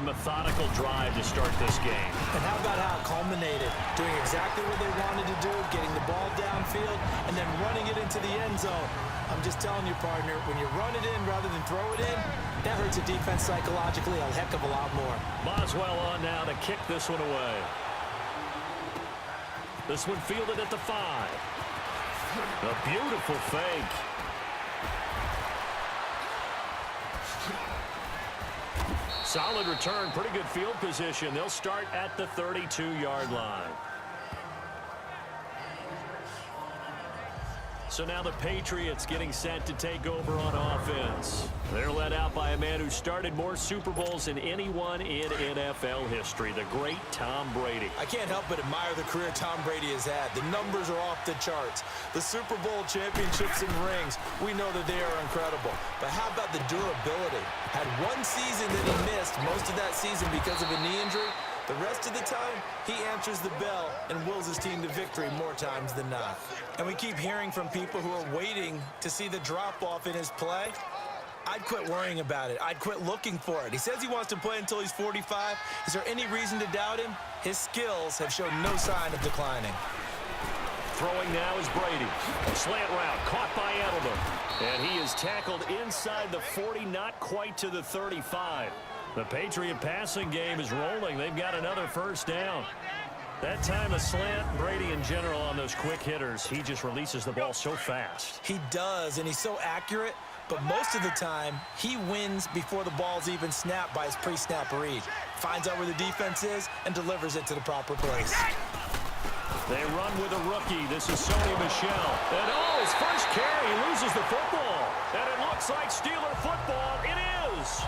methodical drive to start this game. And how about how it culminated? Doing exactly what they wanted to do, getting the ball downfield, and then running it into the end zone. I'm just telling you, partner, when you run it in rather than throw it in, that hurts a defense psychologically a heck of a lot more. Boswell on now to kick this one away. This one fielded at the 5. A beautiful fake. Solid return, pretty good field position. They'll start at the 32-yard line. So now the Patriots getting set to take over on offense. They're led out by a man who started more Super Bowls than anyone in NFL history, the great Tom Brady. I can't help but admire the career Tom Brady has had. The numbers are off the charts. The Super Bowl championships and rings, we know that they are incredible. But how about the durability? Had one season that he missed, most of that season because of a knee injury. The rest of the time, he answers the bell and wills his team to victory more times than not. And we keep hearing from people who are waiting to see the drop-off in his play. I'd quit worrying about it. I'd quit looking for it. He says he wants to play until he's 45. Is there any reason to doubt him? His skills have shown no sign of declining. Throwing now is Brady. A slant route caught by Edelman. And he is tackled inside the 40, not quite to the 35. The Patriot passing game is rolling. They've got another first down. That time the slant, Brady in general on those quick hitters, he just releases the ball so fast. He does, and he's so accurate, but most of the time, he wins before the ball's even snapped by his pre-snap read. Finds out where the defense is and delivers it to the proper place. They run with a rookie. This is Sony Michel. And his first carry, he loses the football. And it looks like Steeler football. It is.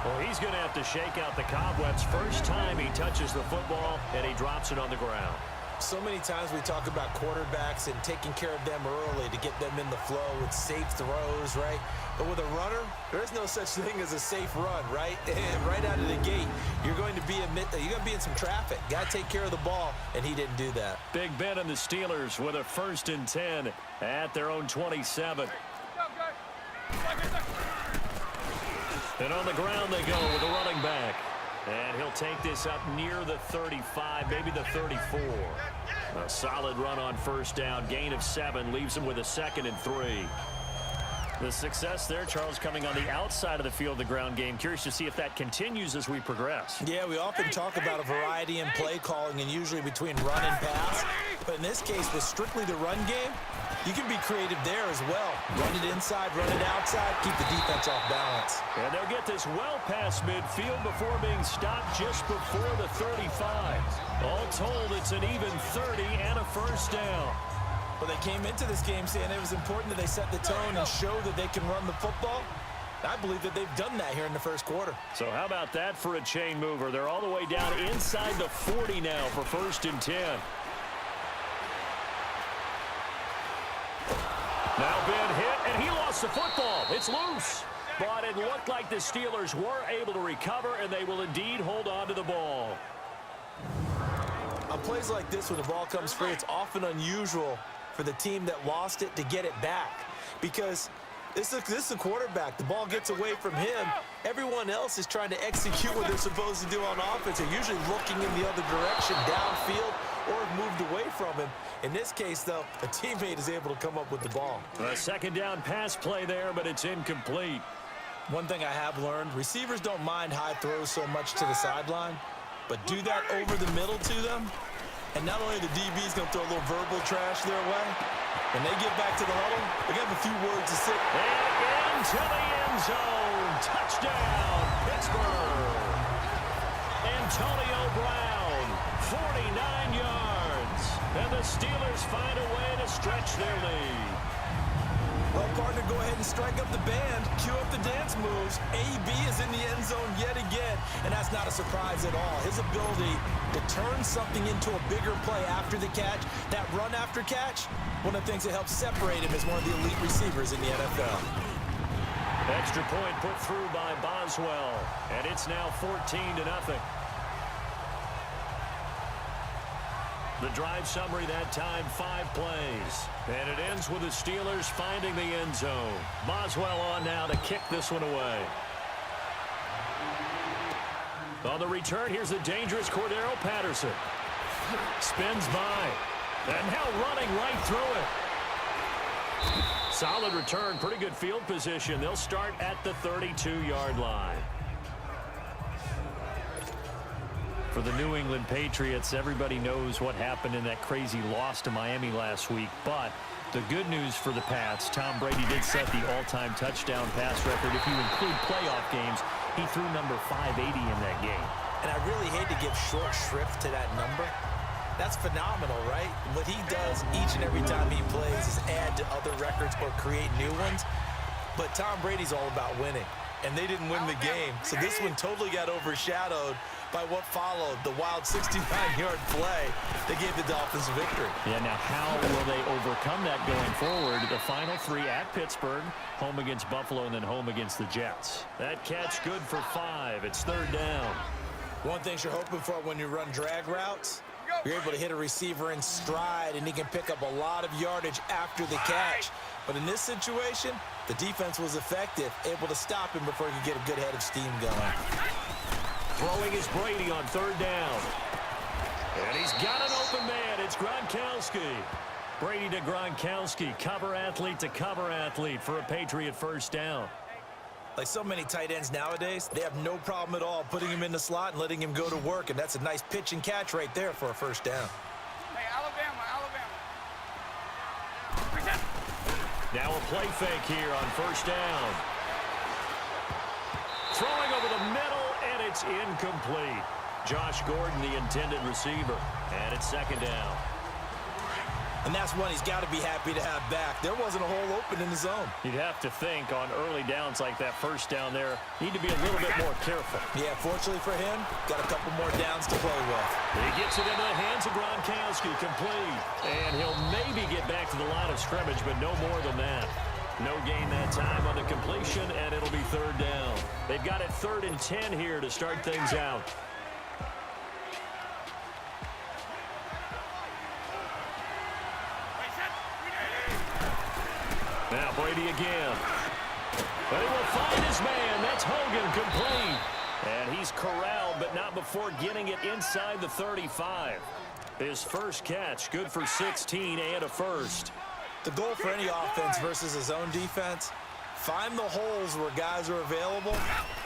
Well, he's going to have to shake out the cobwebs first time he touches the football, and he drops it on the ground. So many times we talk about quarterbacks and taking care of them early to get them in the flow with safe throws, right? But with a runner, there is no such thing as a safe run, right? And right out of the gate, you're going to be in some traffic. Got to take care of the ball, and he didn't do that. Big Ben and the Steelers with a 1st and 10 at their own 27. And on the ground they go with a running back. And he'll take this up near the 35, maybe the 34. A solid run on first down. Gain of 7 leaves him with a 2nd and 3. The success there, Charles, coming on the outside of the field, the ground game. Curious to see if that continues as we progress. Yeah, we often talk about a variety in play calling and usually between run and pass. But in this case, with strictly the run game, you can be creative there as well. Run it inside, run it outside, keep the defense off balance. And they'll get this well past midfield before being stopped just before the 35. All told, it's an even 30 and a first down. Well, they came into this game saying it was important that they set the tone and show that they can run the football. I believe that they've done that here in the first quarter. So how about that for a chain mover? They're all the way down inside the 40 now for 1st and 10. Now Ben hit, and he lost the football. It's loose. But it looked like the Steelers were able to recover, and they will indeed hold on to the ball. On plays like this, when the ball comes free, it's often unusual for the team that lost it to get it back. Because this is a quarterback. The ball gets away from him. Everyone else is trying to execute what they're supposed to do on offense. They're usually looking in the other direction, downfield, or moved away from him. In this case, though, a teammate is able to come up with the ball. A 2nd down pass play there, but it's incomplete. One thing I have learned, receivers don't mind high throws so much to the sideline, but do that over the middle to them, and not only the DB's going to throw a little verbal trash their way, when they get back to the huddle, they got a few words to say. And into the end zone. Touchdown, Pittsburgh. Antonio Brown, 49 yards. And the Steelers find a way to stretch their lead. Well, partner, go ahead and strike up the band. Cue up the dance moves. AB is in the end zone yet again, and that's not a surprise at all. His ability to turn something into a bigger play after the catch, that run after catch, one of the things that helps separate him as one of the elite receivers in the NFL. Extra point put through by Boswell, and it's now 14-0. The drive summary that time, 5 plays. And it ends with the Steelers finding the end zone. Boswell on now to kick this one away. On the return, here's the dangerous Cordero Patterson. Spins by. And now running right through it. Solid return, pretty good field position. They'll start at the 32-yard line. For the New England Patriots, everybody knows what happened in that crazy loss to Miami last week. But the good news for the Pats, Tom Brady did set the all-time touchdown pass record. If you include playoff games, he threw number 580 in that game. And I really hate to give short shrift to that number. That's phenomenal, right? What he does each and every time he plays is add to other records or create new ones. But Tom Brady's all about winning, and they didn't win the game. So this one totally got overshadowed by what followed, the wild 69-yard play that gave the Dolphins a victory. Yeah, now how will they overcome that going forward? The final three at Pittsburgh, home against Buffalo, and then home against the Jets. That catch good for 5. It's 3rd down. One thing you're hoping for when you run drag routes, you're able to hit a receiver in stride, and he can pick up a lot of yardage after the catch. But in this situation, the defense was effective, able to stop him before he could get a good head of steam going. Throwing is Brady on 3rd down. And he's got an open man. It's Gronkowski. Brady to Gronkowski. Cover athlete to cover athlete for a Patriot 1st down. Like so many tight ends nowadays, they have no problem at all putting him in the slot and letting him go to work. And that's a nice pitch and catch right there for a 1st down. Hey, Alabama. Now a play fake here on 1st down. Throwing over the middle, and it's incomplete. Josh Gordon, the intended receiver. And it's 2nd down. And that's one he's got to be happy to have back. There wasn't a hole open in the zone. You'd have to think on early downs like that 1st down there, need to be a little bit more careful. Yeah, fortunately for him, got a couple more downs to play with. He gets it into the hands of Gronkowski, complete. And he'll maybe get back to the line of scrimmage, but no more than that. No gain that time on the completion, and it'll be 3rd down. They've got it 3rd and 10 here to start things out. Now Brady again. But he will find his man. That's Hogan, complete. And he's corralled, but not before getting it inside the 35. His first catch, good for 16 and a 1st. The goal for any offense versus a zone defense, find the holes where guys are available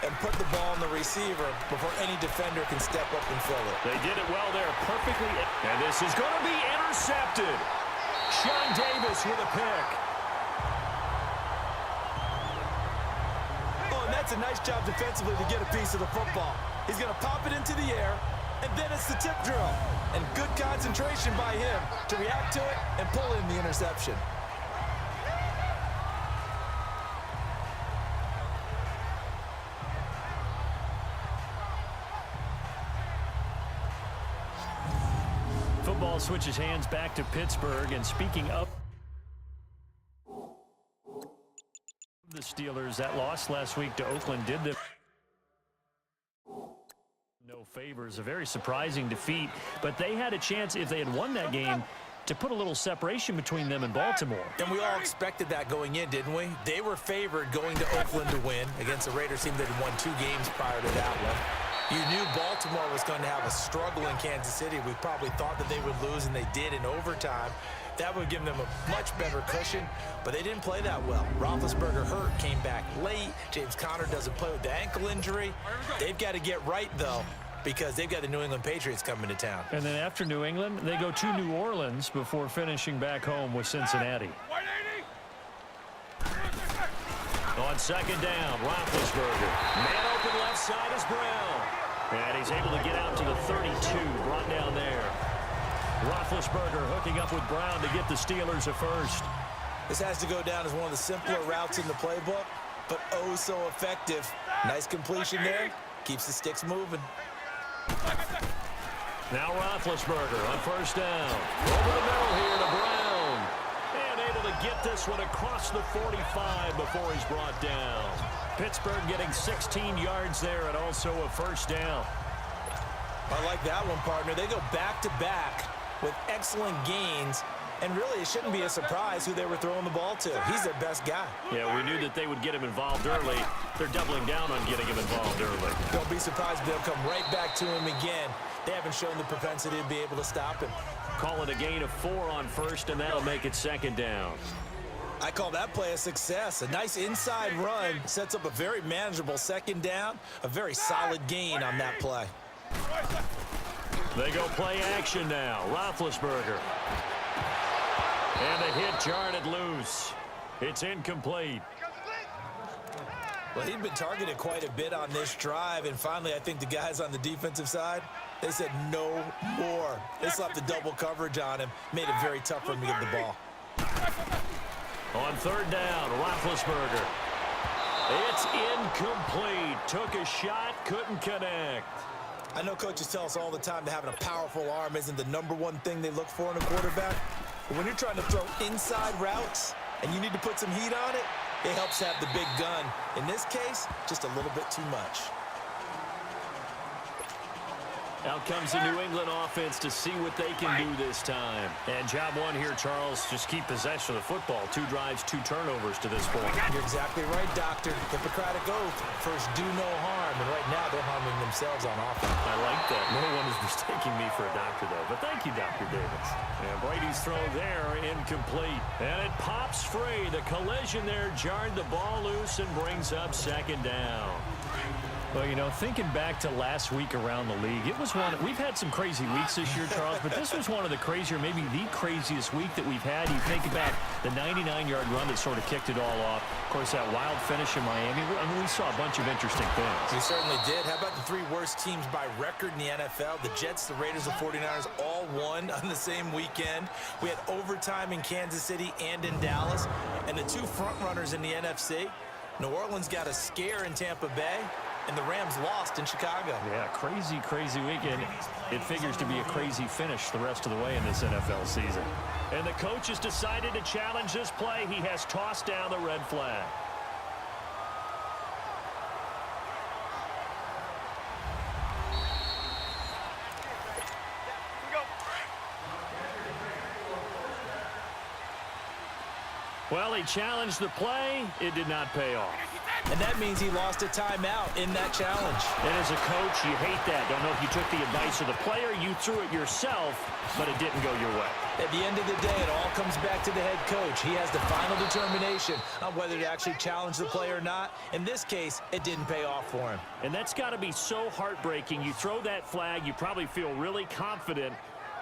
and put the ball on the receiver before any defender can step up and fill it. They did it well there, perfectly. And this is going to be intercepted. Sean Davis with a pick. Oh, and that's a nice job defensively to get a piece of the football. He's going to pop it into the air, and then it's the tip drill. And good concentration by him to react to it and pull in the interception. Football switches hands back to Pittsburgh, and speaking of the Steelers, that loss last week to Oakland did them no favors. A very surprising defeat, but they had a chance, if they had won that game, to put a little separation between them and Baltimore. And we all expected that going in, didn't we? They were favored going to Oakland to win against a Raiders team that had won 2 games prior to that one. You knew Baltimore was going to have a struggle in Kansas City. We probably thought that they would lose, and they did in overtime. That would give them a much better cushion, but they didn't play that well. Roethlisberger hurt, came back late. James Conner doesn't play with the ankle injury. They've got to get right, though, because they've got the New England Patriots coming to town. And then after New England, they go to New Orleans before finishing back home with Cincinnati. On 2nd down, Roethlisberger. Man open left side is Brown. And he's able to get out to the 32, brought down there. Roethlisberger hooking up with Brown to get the Steelers a 1st. This has to go down as one of the simpler routes in the playbook, but oh so effective. Nice completion there. Keeps the sticks moving. Now Roethlisberger on 1st down. Over the middle here to Brown. And able to get this one across the 45 before he's brought down. Pittsburgh getting 16 yards there and also a 1st down. I like that one, partner. They go back-to-back with excellent gains And really, it shouldn't be a surprise who they were throwing the ball to. He's their best guy. Yeah, we knew that they would get him involved early. They're doubling down on getting him involved early. Don't be surprised if they'll come right back to him again. They haven't shown the propensity to be able to stop him. Call it a gain of 4 on first, and that'll make it second down. I call that play a success. A nice inside run sets up a very manageable second down. A very solid gain on that play. They go play action now. Roethlisberger. And the hit jarred loose. It's incomplete. Well, he'd been targeted quite a bit on this drive, and finally I think the guys on the defensive side, they said no more. They slapped the double coverage on him, made it very tough for him to get the ball. On third down, Roethlisberger. It's incomplete. Took a shot, couldn't connect. I know coaches tell us all the time that having a powerful arm isn't the #1 thing they look for in a quarterback. But when you're trying to throw inside routes and you need to put some heat on it, it helps have the big gun. In this case, just a little bit too much. Out comes the New England offense to see what they can do this time. And job one here, Charles, just keep possession of the football. 2 drives, 2 turnovers to this point. You're exactly right, Doctor. Hippocratic oath. First, do no harm. And right now, they're harming themselves on offense. I like that. No one is mistaking me for a doctor, though. But thank you, Dr. Davis. And Brady's throw there, incomplete. And it pops free. The collision there jarred the ball loose and brings up second down. Well, you know, thinking back to last week around the league, it was we've had some crazy weeks this year, Charles, but this was one of the crazier, maybe the craziest week that we've had. You think about the 99-yard run that sort of kicked it all off. Of course, that wild finish in Miami. I mean, we saw a bunch of interesting things. We certainly did. How about the 3 worst teams by record in the NFL? The Jets, the Raiders, the 49ers all won on the same weekend. We had overtime in Kansas City and in Dallas. And the 2 front runners in the NFC, New Orleans got a scare in Tampa Bay, and the Rams lost in Chicago. Yeah, crazy, crazy weekend. It figures to be a crazy finish the rest of the way in this NFL season. And the coach has decided to challenge this play. He has tossed down the red flag. Well, he challenged the play. It did not pay off. And that means he lost a timeout in that challenge. And as a coach, you hate that. Don't know if you took the advice of the player, you threw it yourself, but it didn't go your way. At the end of the day, it all comes back to the head coach. He has the final determination on whether to actually challenge the play or not. In this case, it didn't pay off for him. And that's got to be so heartbreaking. You throw that flag, you probably feel really confident,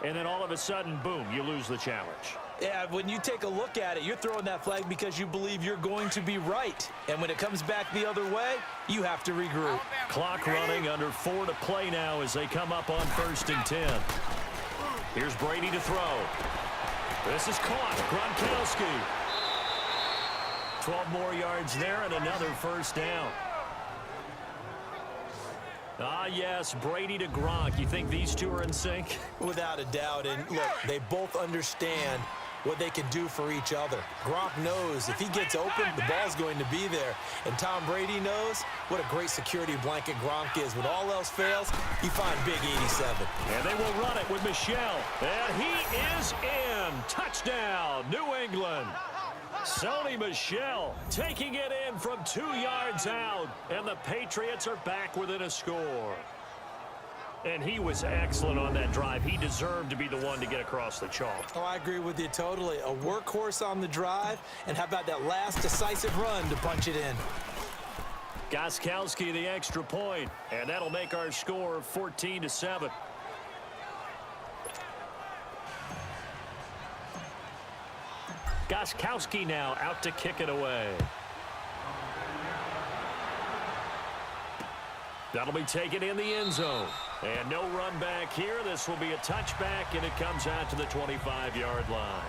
and then all of a sudden, boom, you lose the challenge. Yeah, when you take a look at it, you're throwing that flag because you believe you're going to be right. And when it comes back the other way, you have to regroup. Clock running, under 4 to play now as they come up on 1st and 10. Here's Brady to throw. This is caught. Gronkowski. 12 more yards there and another first down. Ah, yes, Brady to Gronk. You think these two are in sync? Without a doubt. And look, they both understand what they can do for each other. Gronk knows if he gets open, the ball's going to be there. And Tom Brady knows what a great security blanket Gronk is. When all else fails, he finds big 87. And they will run it with Michel. And he is in. Touchdown, New England. Sony Michel taking it in from 2 yards out. And the Patriots are back within a score. And he was excellent on that drive. He deserved to be the one to get across the chalk. Oh, I agree with you totally. A workhorse on the drive. And how about that last decisive run to punch it in? Gostkowski the extra point. And that'll make our score 14-7. Gostkowski now out to kick it away. That'll be taken in the end zone. And no run back here. This will be a touchback, and it comes out to the 25-yard line.